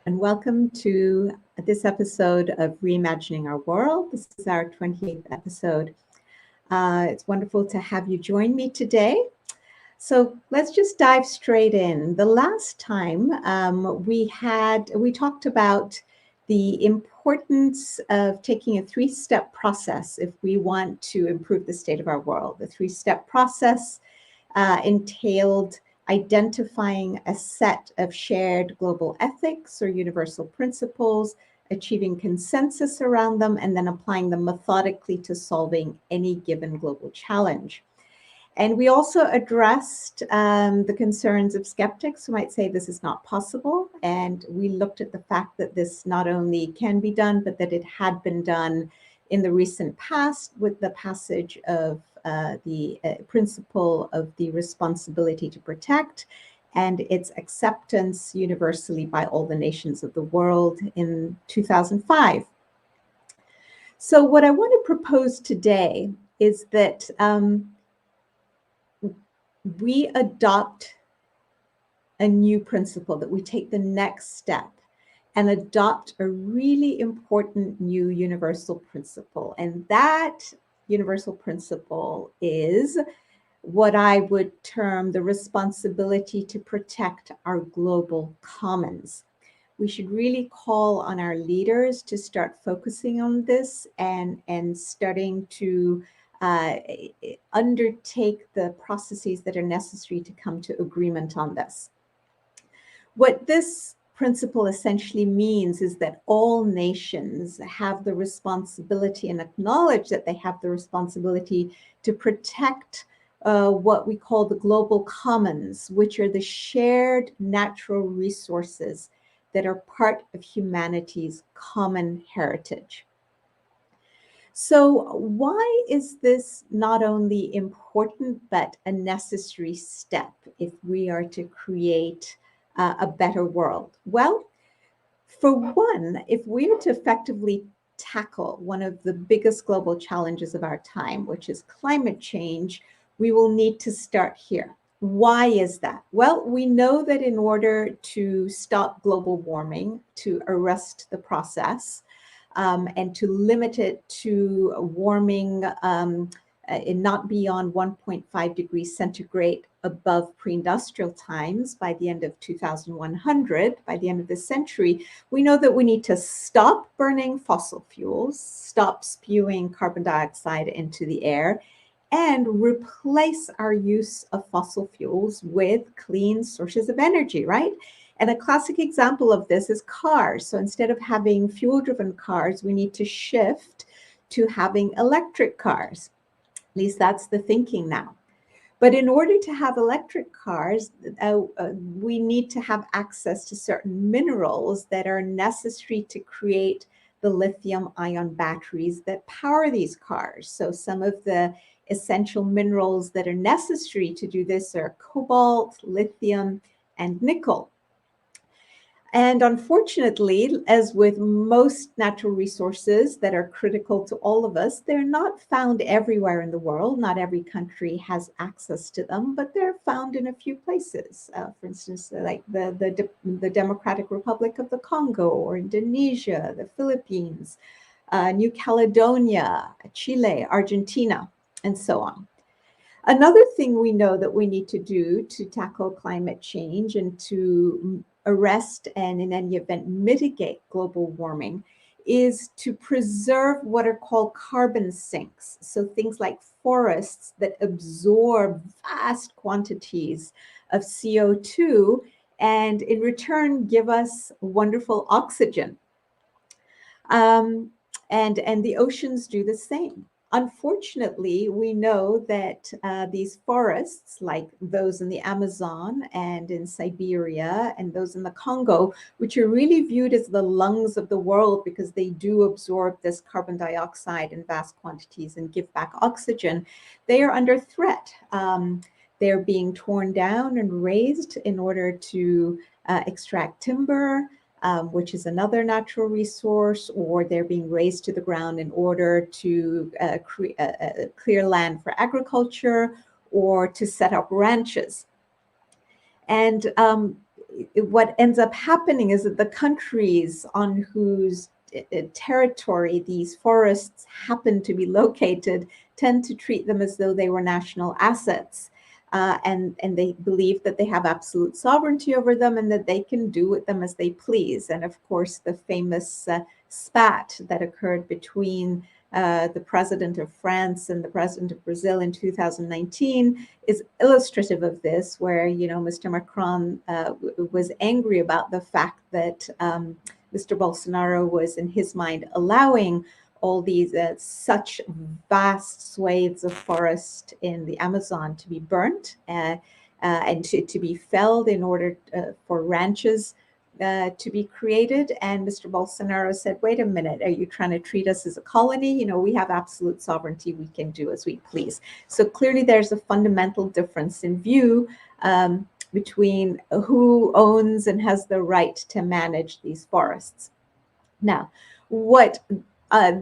and welcome to this episode of Reimagining Our World. This is our 28th episode. It's wonderful to have you join me today. So let's just dive straight in. The last time we talked about the importance of taking a three-step process if we want to improve the state of our world. The three-step process entailed identifying a set of shared global ethics or universal principles, achieving consensus around them, and then applying them methodically to solving any given global challenge. And we also addressed the concerns of skeptics who might say this is not possible. And we looked at the fact that this not only can be done, but that it had been done in the recent past with the passage of the principle of the responsibility to protect and its acceptance universally by all the nations of the world in 2005. So what I want to propose today is that we adopt a new principle, that we take the next step and adopt a really important new universal principle. And that universal principle is what I would term the responsibility to protect our global commons. We should really call on our leaders to start focusing on this and starting to undertake the processes that are necessary to come to agreement on this. What this principle essentially means is that all nations have the responsibility and acknowledge that they have the responsibility to protect what we call the global commons, which are the shared natural resources that are part of humanity's common heritage. So why is this not only important, but a necessary step if we are to create a better world? Well, for one, if we are to effectively tackle one of the biggest global challenges of our time, which is climate change, we will need to start here. Why is that? Well, we know that in order to stop global warming, to arrest the process, and to limit it to warming not beyond 1.5 degrees centigrade above pre-industrial times by the end of 2100, by the end of the century, we know that we need to stop burning fossil fuels, stop spewing carbon dioxide into the air, and replace our use of fossil fuels with clean sources of energy, right? And a classic example of this is cars. So instead of having fuel-driven cars, we need to shift to having electric cars. At least that's the thinking now. But in order to have electric cars, we need to have access to certain minerals that are necessary to create the lithium-ion batteries that power these cars. So some of the essential minerals that are necessary to do this are cobalt, lithium, and nickel. And unfortunately, as with most natural resources that are critical to all of us, they're not found everywhere in the world. Not every country has access to them, but they're found in a few places. For instance, like the Democratic Republic of the Congo, or Indonesia, the Philippines, New Caledonia, Chile, Argentina, and so on. Another thing we know that we need to do to tackle climate change and to arrest and in any event mitigate global warming is to preserve what are called carbon sinks. So things like forests that absorb vast quantities of CO2 and in return give us wonderful oxygen. And the oceans do the same. Unfortunately, we know that these forests, like those in the Amazon and in Siberia and those in the Congo, which are really viewed as the lungs of the world because they do absorb this carbon dioxide in vast quantities and give back oxygen, they are under threat. They're being torn down and razed in order to extract timber, which is another natural resource, or they're being razed to the ground in order to clear land for agriculture or to set up ranches. And what ends up happening is that the countries on whose territory these forests happen to be located tend to treat them as though they were national assets. And they believe that they have absolute sovereignty over them and that they can do with them as they please. And of course, the famous spat that occurred between the president of France and the president of Brazil in 2019 is illustrative of this, where, you know, Mr. Macron was angry about the fact that Mr. Bolsonaro was, in his mind, allowing all these such vast swathes of forest in the Amazon to be burnt and to be felled in order for ranches to be created. And Mr. Bolsonaro said, wait a minute, are you trying to treat us as a colony? You know, we have absolute sovereignty. We can do as we please. So clearly there's a fundamental difference in view between who owns and has the right to manage these forests. Now, what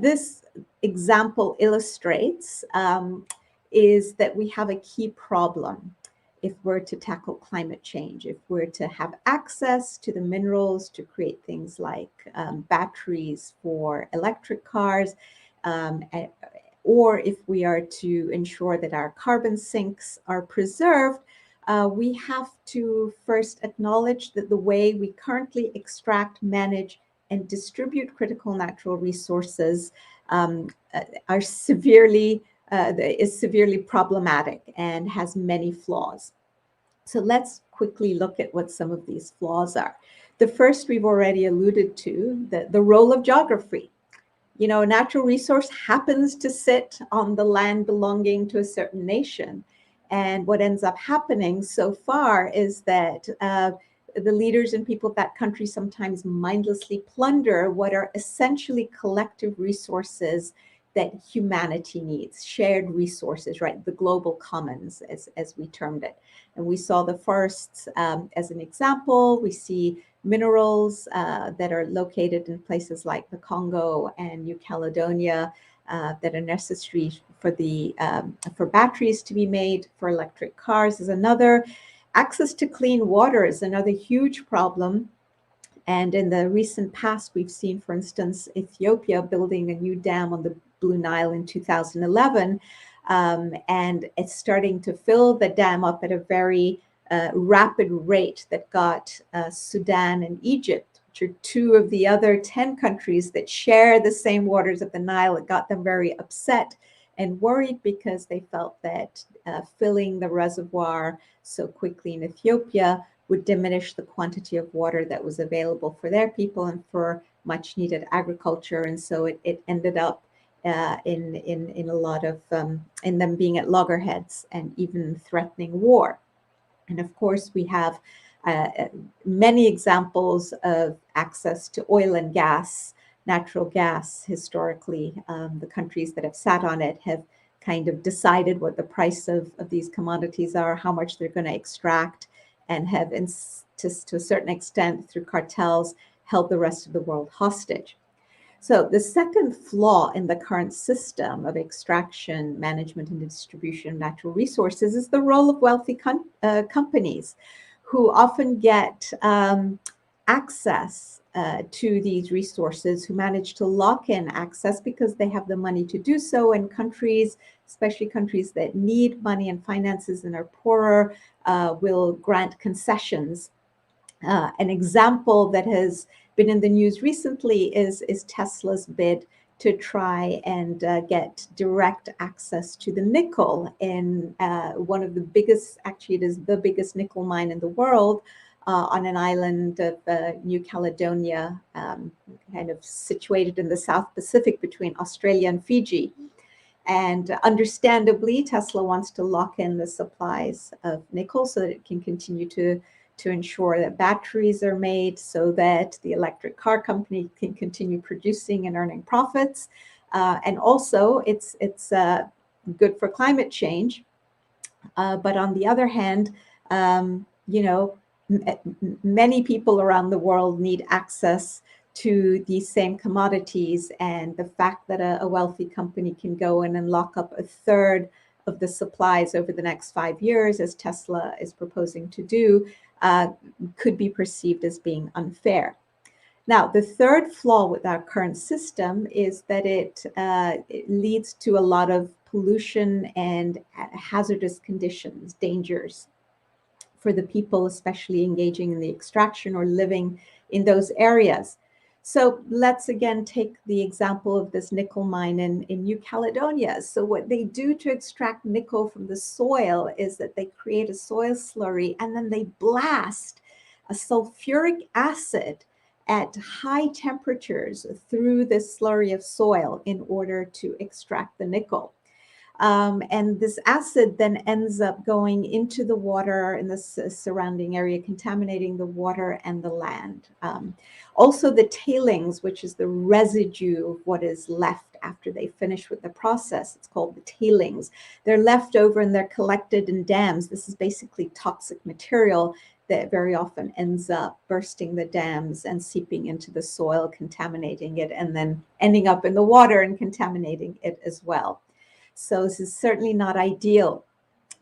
this example illustrates is that we have a key problem if we're to tackle climate change, if we're to have access to the minerals to create things like batteries for electric cars, or if we are to ensure that our carbon sinks are preserved, we have to first acknowledge that the way we currently extract, manage, and distribute critical natural resources are severely problematic and has many flaws. So let's quickly look at what some of these flaws are. The first we've already alluded to, the role of geography. You know, a natural resource happens to sit on the land belonging to a certain nation. And what ends up happening so far is that the leaders and people of that country sometimes mindlessly plunder what are essentially collective resources that humanity needs, shared resources, right? The global commons, as we termed it. And we saw the forests as an example. We see minerals that are located in places like the Congo and New Caledonia that are necessary for batteries to be made, for electric cars is another. Access to clean water is another huge problem. And in the recent past, we've seen, for instance, Ethiopia building a new dam on the Blue Nile in 2011. And it's starting to fill the dam up at a very rapid rate that got Sudan and Egypt, which are two of the other 10 countries that share the same waters of the Nile. It got them very upset and worried because they felt that filling the reservoir so quickly in Ethiopia would diminish the quantity of water that was available for their people and for much needed agriculture. And so it ended up in a lot of, in them being at loggerheads and even threatening war. And of course, we have many examples of access to oil and gas, natural gas. Historically, the countries that have sat on it have kind of decided what the price of these commodities are, how much they're going to extract, and have, to a certain extent, through cartels, held the rest of the world hostage. So the second flaw in the current system of extraction, management, and distribution of natural resources is the role of wealthy companies who often get access to these resources, who manage to lock in access because they have the money to do so. And countries, especially countries that need money and finances and are poorer, will grant concessions. An example that has been in the news recently is Tesla's bid to try and get direct access to the nickel in one of the biggest, actually it is the biggest nickel mine in the world, on an island of New Caledonia, kind of situated in the South Pacific between Australia and Fiji. And understandably, Tesla wants to lock in the supplies of nickel so that it can continue to ensure that batteries are made, so that the electric car company can continue producing and earning profits. And also, it's good for climate change. But on the other hand, you know, many people around the world need access to these same commodities, and the fact that a wealthy company can go in and lock up a third of the supplies over the next 5 years, as Tesla is proposing to do, could be perceived as being unfair. Now, the third flaw with our current system is that it leads to a lot of pollution and hazardous conditions, dangers for the people, especially engaging in the extraction or living in those areas. So let's again take the example of this nickel mine in New Caledonia. So what they do to extract nickel from the soil is that they create a soil slurry and then they blast a sulfuric acid at high temperatures through this slurry of soil in order to extract the nickel. And this acid then ends up going into the water in the surrounding area, contaminating the water and the land. Also the tailings, which is the residue of what is left after they finish with the process, it's called the tailings. They're left over and they're collected in dams. This is basically toxic material that very often ends up bursting the dams and seeping into the soil, contaminating it, and then ending up in the water and contaminating it as well. So this is certainly not ideal.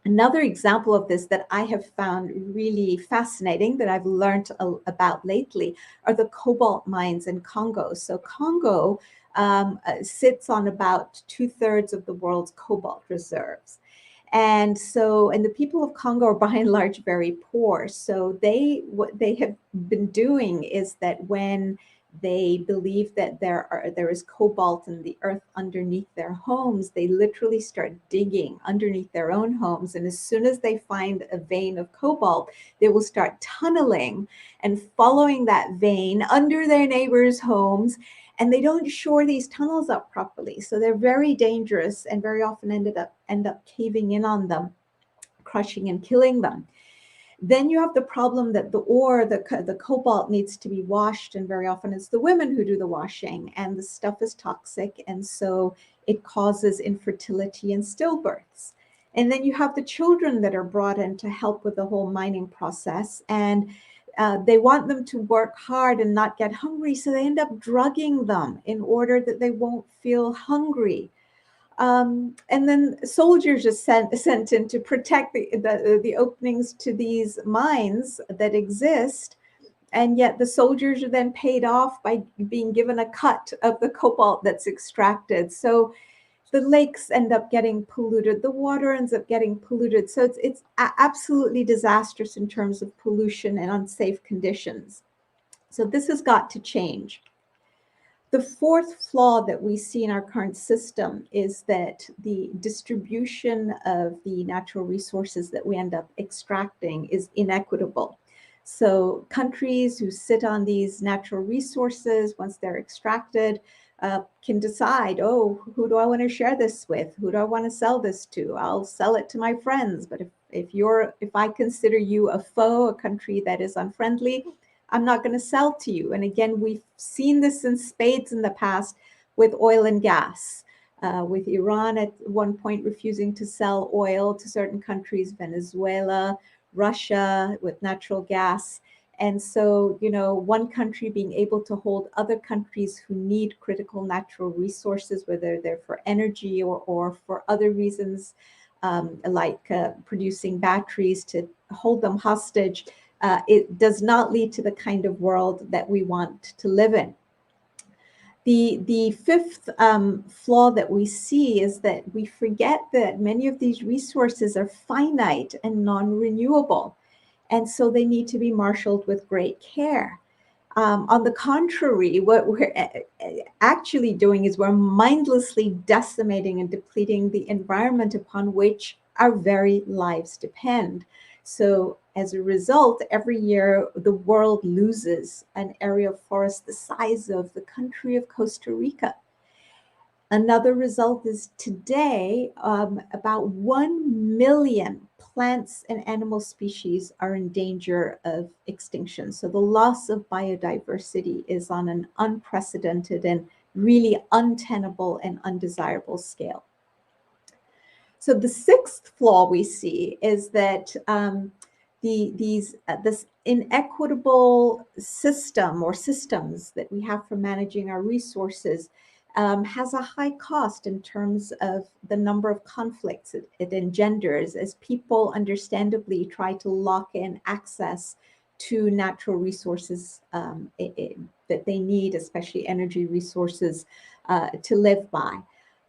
Another example of this that I have found really fascinating that I've learned about lately are the cobalt mines in Congo. So Congo sits on about 2/3 of the world's cobalt reserves. And the people of Congo are by and large very poor. So what they have been doing is that when they believe that there is cobalt in the earth underneath their homes, they literally start digging underneath their own homes. And as soon as they find a vein of cobalt, they will start tunneling and following that vein under their neighbors' homes. And they don't shore these tunnels up properly. So they're very dangerous and very often end up caving in on them, crushing and killing them. Then you have the problem that the ore, the cobalt needs to be washed, and very often it's the women who do the washing, and the stuff is toxic, and so it causes infertility and stillbirths. And then you have the children that are brought in to help with the whole mining process, and they want them to work hard and not get hungry, so they end up drugging them in order that they won't feel hungry. And then soldiers are sent in to protect the openings to these mines that exist. And yet the soldiers are then paid off by being given a cut of the cobalt that's extracted. So the lakes end up getting polluted. The water ends up getting polluted. So it's absolutely disastrous in terms of pollution and unsafe conditions. So this has got to change. The fourth flaw that we see in our current system is that the distribution of the natural resources that we end up extracting is inequitable. So countries who sit on these natural resources, once they're extracted, can decide, oh, who do I want to share this with? Who do I want to sell this to? I'll sell it to my friends. But if I consider you a foe, a country that is unfriendly, I'm not going to sell to you. And again, we've seen this in spades in the past with oil and gas, with Iran at one point refusing to sell oil to certain countries, Venezuela, Russia with natural gas. And so, one country being able to hold other countries who need critical natural resources, whether they're for energy or for other reasons, like producing batteries, to hold them hostage. It does not lead to the kind of world that we want to live in. The fifth flaw that we see is that we forget that many of these resources are finite and non-renewable, and so they need to be marshaled with great care. On the contrary, what we're actually doing is we're mindlessly decimating and depleting the environment upon which our very lives depend. So as a result, every year the world loses an area of forest the size of the country of Costa Rica. Another result is today, about 1 million plants and animal species are in danger of extinction. So the loss of biodiversity is on an unprecedented and really untenable and undesirable scale. So the sixth flaw we see is that this inequitable system or systems that we have for managing our resources has a high cost in terms of the number of conflicts it engenders as people understandably try to lock in access to natural resources that they need, especially energy resources, to live by.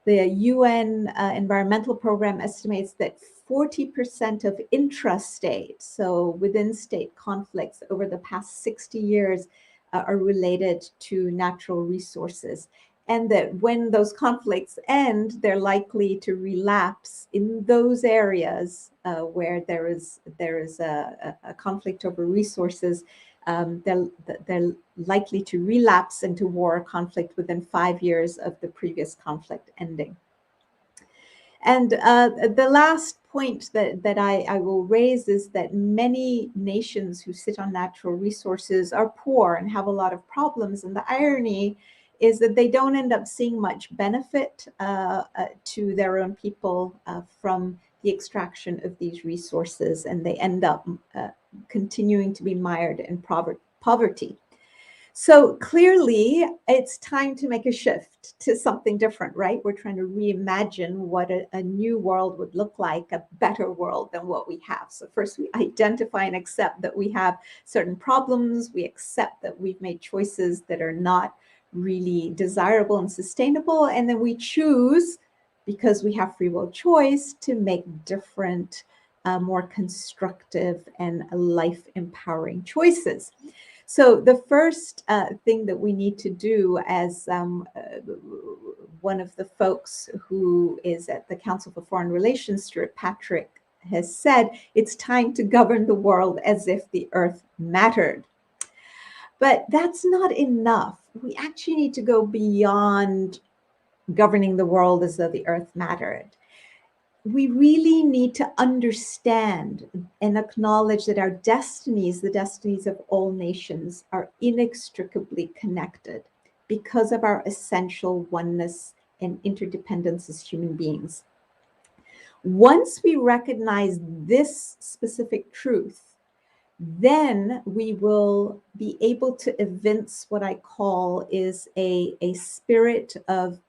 The UN Environmental Program estimates that 40% of intrastate, so within state conflicts over the past 60 years, are related to natural resources. And that when those conflicts end, they're likely to relapse in those areas where there is a conflict over resources. They're likely to relapse into war or conflict within 5 years of the previous conflict ending. And the last point that I will raise is that many nations who sit on natural resources are poor and have a lot of problems. And the irony is that they don't end up seeing much benefit to their own people from the extraction of these resources, and they end up continuing to be mired in poverty. So clearly, it's time to make a shift to something different, right? We're trying to reimagine what a new world would look like, a better world than what we have. So first, we identify and accept that we have certain problems. We accept that we've made choices that are not really desirable and sustainable. And then we choose, because we have free will choice, to make different, more constructive and life-empowering choices. So the first thing that we need to do, as one of the folks who is at the Council for Foreign Relations, Stuart Patrick, has said, it's time to govern the world as if the earth mattered. But that's not enough. We actually need to go beyond governing the world as though the earth mattered. We really need to understand and acknowledge that our destinies, the destinies of all nations, are inextricably connected because of our essential oneness and interdependence as human beings. Once we recognize this specific truth, then we will be able to evince what I call is a spirit of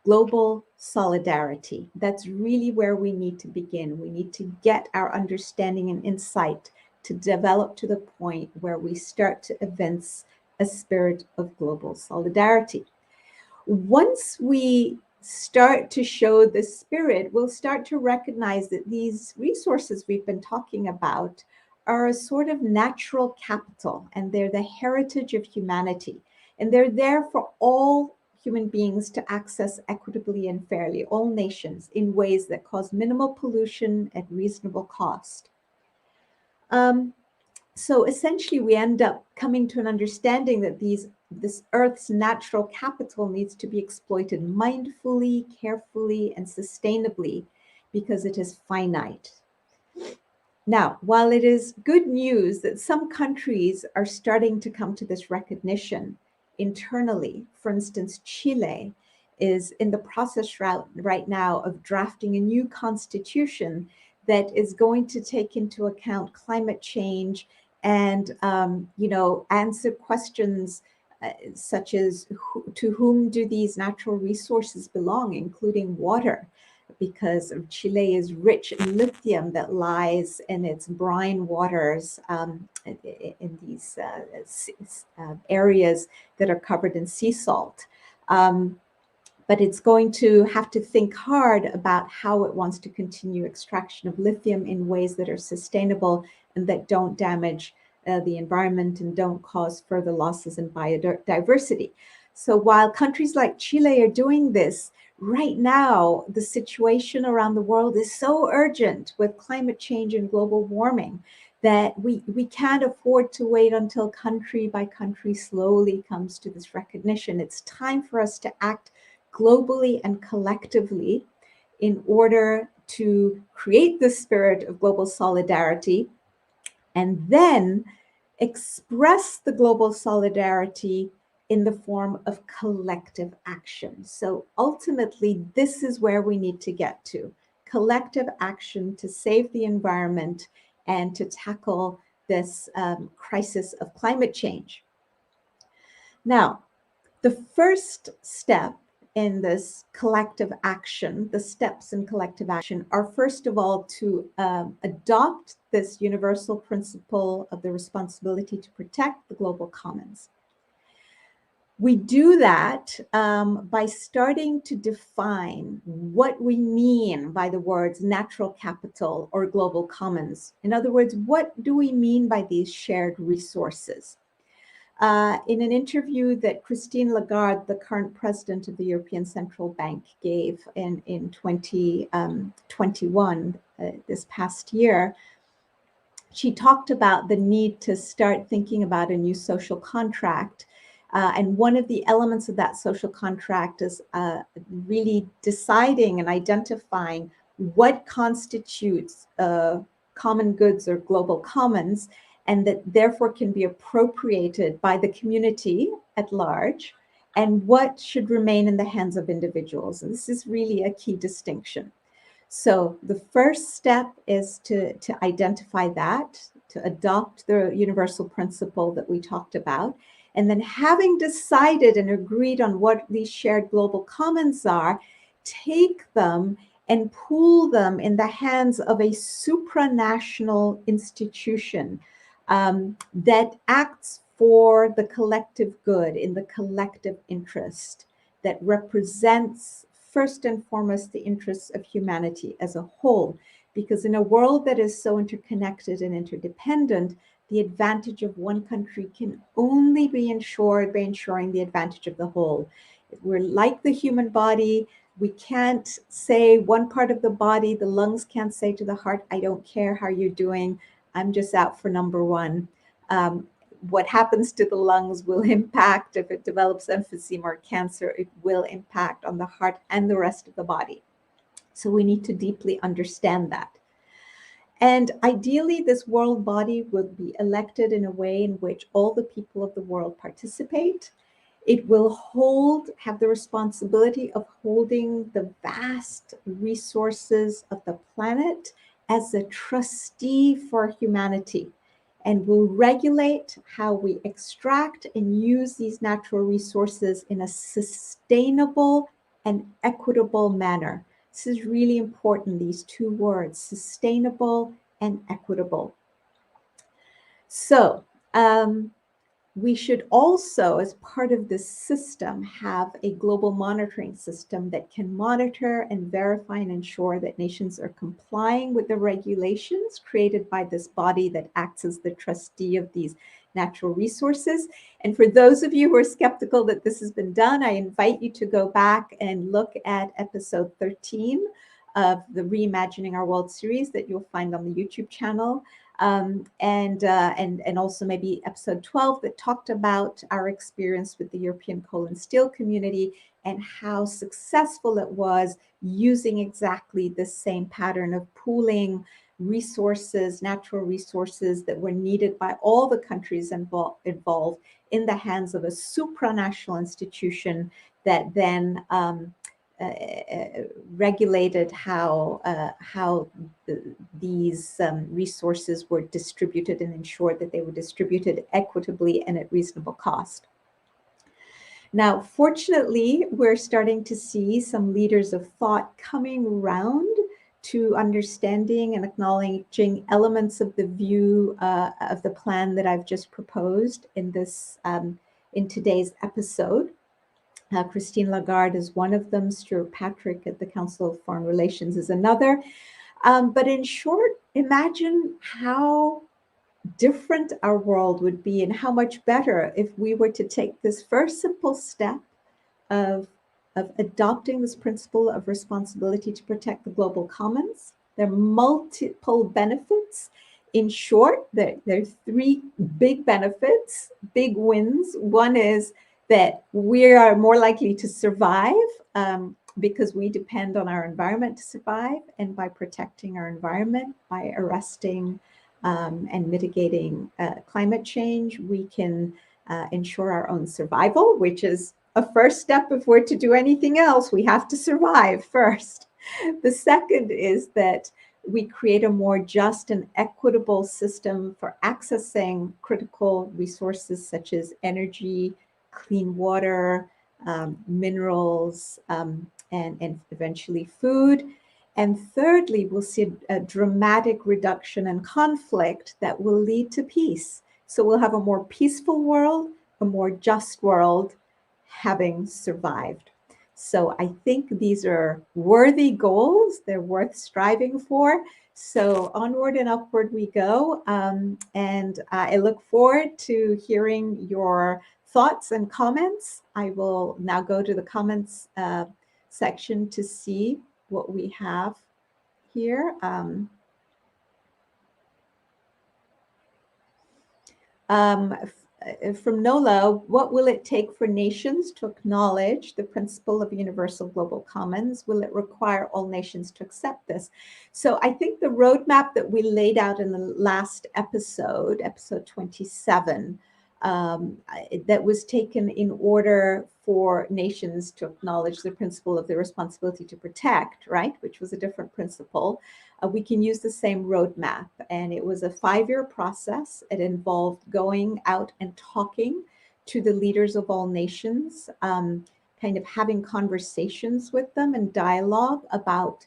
global solidarity. That's really where we need to begin. We need to get our understanding and insight to develop to the point where we start to evince a spirit of global solidarity. Once we start to show the spirit, we'll start to recognize that these resources we've been talking about are a sort of natural capital, and they're the heritage of humanity. And they're there for all human beings to access equitably and fairly, all nations, in ways that cause minimal pollution at reasonable cost. So essentially, we end up coming to an understanding that this Earth's natural capital needs to be exploited mindfully, carefully, and sustainably because it is finite. Now, while it is good news that some countries are starting to come to this recognition internally, for instance, Chile is in the process right now of drafting a new constitution that is going to take into account climate change and answer questions such as to whom do these natural resources belong, including water, because Chile is rich in lithium that lies in its brine waters in these areas that are covered in sea salt. But it's going to have to think hard about how it wants to continue extraction of lithium in ways that are sustainable and that don't damage the environment and don't cause further losses in biodiversity. So while countries like Chile are doing this, right now, the situation around the world is so urgent with climate change and global warming that we can't afford to wait until country by country slowly comes to this recognition. It's time for us to act globally and collectively in order to create the spirit of global solidarity and then express the global solidarity in the form of collective action. So ultimately, this is where we need to get to: collective action to save the environment and to tackle this crisis of climate change. Now, the first step in this collective action, the steps in collective action, are first of all to adopt this universal principle of the responsibility to protect the global commons. We do that by starting to define what we mean by the words natural capital or global commons. In other words, what do we mean by these shared resources? In an interview that Christine Lagarde, the current president of the European Central Bank, gave in 2021, this past year, she talked about the need to start thinking about a new social contract. And one of the elements of that social contract is really deciding and identifying what constitutes common goods or global commons, and that therefore can be appropriated by the community at large, and what should remain in the hands of individuals. And this is really a key distinction. So the first step is to identify that, to adopt the universal principle that we talked about. And then having decided and agreed on what these shared global commons are, take them and pool them in the hands of a supranational institution that acts for the collective good, in the collective interest, that represents first and foremost the interests of humanity as a whole. Because in a world that is so interconnected and interdependent, the advantage of one country can only be ensured by ensuring the advantage of the whole. We're like the human body. We can't say one part of the body, the lungs can't say to the heart, I don't care how you're doing, I'm just out for number one. What happens to the lungs will impact, if it develops emphysema or cancer, it will impact on the heart and the rest of the body. So we need to deeply understand that. And ideally, this world body will be elected in a way in which all the people of the world participate. It will have the responsibility of holding the vast resources of the planet as a trustee for humanity, and will regulate how we extract and use these natural resources in a sustainable and equitable manner. This is really important, these two words, sustainable and equitable. So we should also, as part of this system, have a global monitoring system that can monitor and verify and ensure that nations are complying with the regulations created by this body that acts as the trustee of these natural resources. And for those of you who are skeptical that this has been done, I invite you to go back and look at episode 13 of the Reimagining Our World series that you'll find on the YouTube channel. And also maybe episode 12 that talked about our experience with the European coal and steel community and how successful it was using exactly the same pattern of pooling resources, natural resources that were needed by all the countries involved in the hands of a supranational institution that then regulated how these resources were distributed and ensured that they were distributed equitably and at reasonable cost. Now, fortunately, we're starting to see some leaders of thought coming around to understanding and acknowledging elements of the view of the plan that I've just proposed in today's episode. Christine Lagarde is one of them. Stuart Patrick at the Council of Foreign Relations is another. But in short, imagine how different our world would be and how much better if we were to take this first simple step of adopting this principle of responsibility to protect the global commons. There are multiple benefits. In short, there are three big benefits, big wins. One is that we are more likely to survive because we depend on our environment to survive, and by protecting our environment, by arresting and mitigating climate change, we can ensure our own survival, which is a first step. If we're to do anything else, we have to survive first. The second is that we create a more just and equitable system for accessing critical resources such as energy, clean water, minerals, and eventually food. And thirdly, we'll see a dramatic reduction in conflict that will lead to peace. So we'll have a more peaceful world, a more just world, having survived. So I think these are worthy goals. They're worth striving for. So onward and upward we go. And I look forward to hearing your thoughts and comments. I will now go to the comments section to see what we have here. From Nola, what will it take for nations to acknowledge the principle of universal global commons? Will it require all nations to accept this? So I think the roadmap that we laid out in the last episode, episode 27, that was taken in order for nations to acknowledge the principle of the responsibility to protect, right, which was a different principle. We can use the same roadmap. And it was a 5-year process. It involved going out and talking to the leaders of all nations, kind of having conversations with them and dialogue about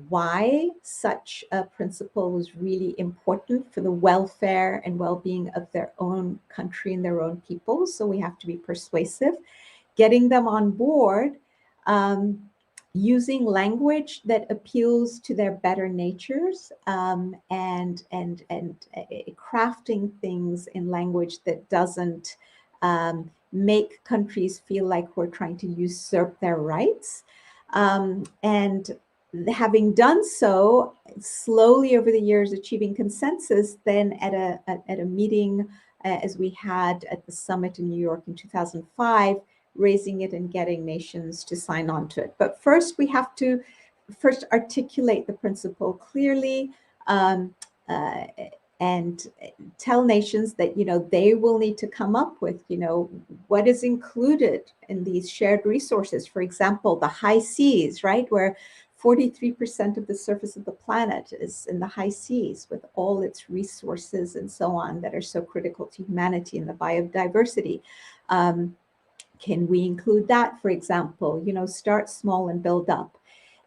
why such a principle was really important for the welfare and well-being of their own country and their own people. So we have to be persuasive, getting them on board, using language that appeals to their better natures, and crafting things in language that doesn't make countries feel like we're trying to usurp their rights. And having done so, slowly over the years, achieving consensus, then at a meeting as we had at the summit in New York in 2005, raising it and getting nations to sign on to it. But first, we have to first articulate the principle clearly, and tell nations that, they will need to come up with, what is included in these shared resources. For example, the high seas, right, where 43% of the surface of the planet is in the high seas, with all its resources and so on that are so critical to humanity and the biodiversity. Can we include that, for example? Start small and build up.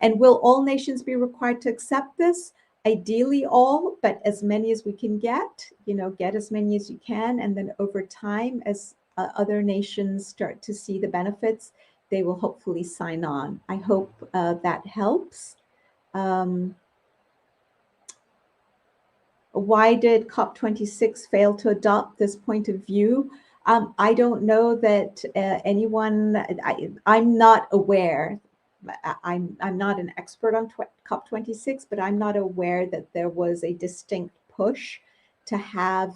And will all nations be required to accept this? Ideally all, but as many as we can get, get as many as you can. And then over time, as other nations start to see the benefits, they will hopefully sign on. I hope that helps. Why did COP26 fail to adopt this point of view? I don't know that anyone, I'm not aware, I'm not an expert on COP26, but I'm not aware that there was a distinct push to have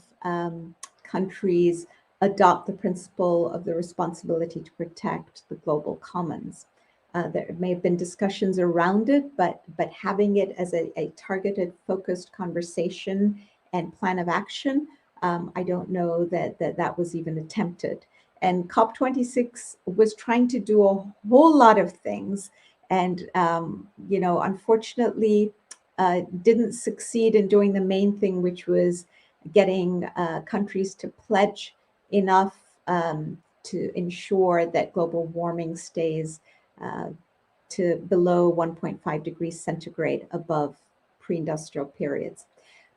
countries adopt the principle of the responsibility to protect the global commons. There may have been discussions around it, but having it as a targeted, focused conversation and plan of action, I don't know that was even attempted. And COP26 was trying to do a whole lot of things, and unfortunately, didn't succeed in doing the main thing, which was getting countries to pledge enough to ensure that global warming stays to below 1.5 degrees centigrade above pre-industrial periods.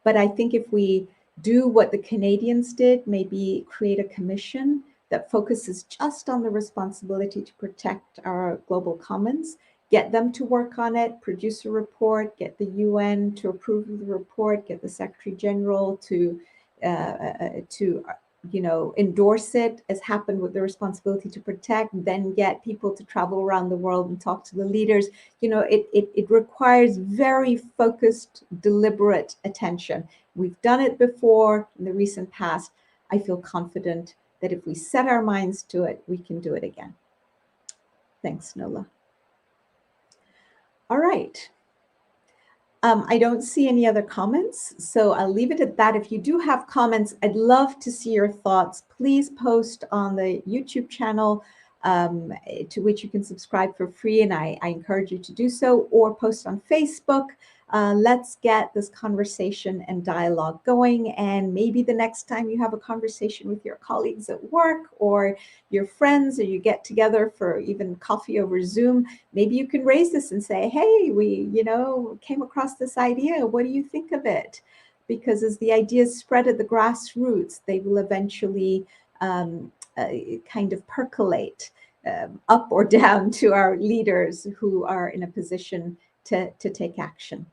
But I think if we do what the Canadians did, maybe create a commission that focuses just on the responsibility to protect our global commons, get them to work on it, produce a report, get the UN to approve of the report, get the Secretary General to endorse it, as happened with the responsibility to protect, then get people to travel around the world and talk to the leaders. It requires very focused, deliberate attention. We've done it before in the recent past. I feel confident that if we set our minds to it, we can do it again. Thanks, Nola. All right. I don't see any other comments, so I'll leave it at that. If you do have comments, I'd love to see your thoughts. Please post on the YouTube channel to which you can subscribe for free. And I encourage you to do so, or post on Facebook. Let's get this conversation and dialogue going. And maybe the next time you have a conversation with your colleagues at work or your friends, or you get together for even coffee over Zoom, maybe you can raise this and say, hey, we, came across this idea. What do you think of it? Because as the ideas spread at the grassroots, they will eventually kind of percolate up or down to our leaders who are in a position to take action.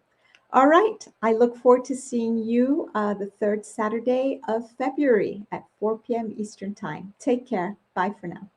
All right. I look forward to seeing you the third Saturday of February at 4 p.m. Eastern Time. Take care. Bye for now.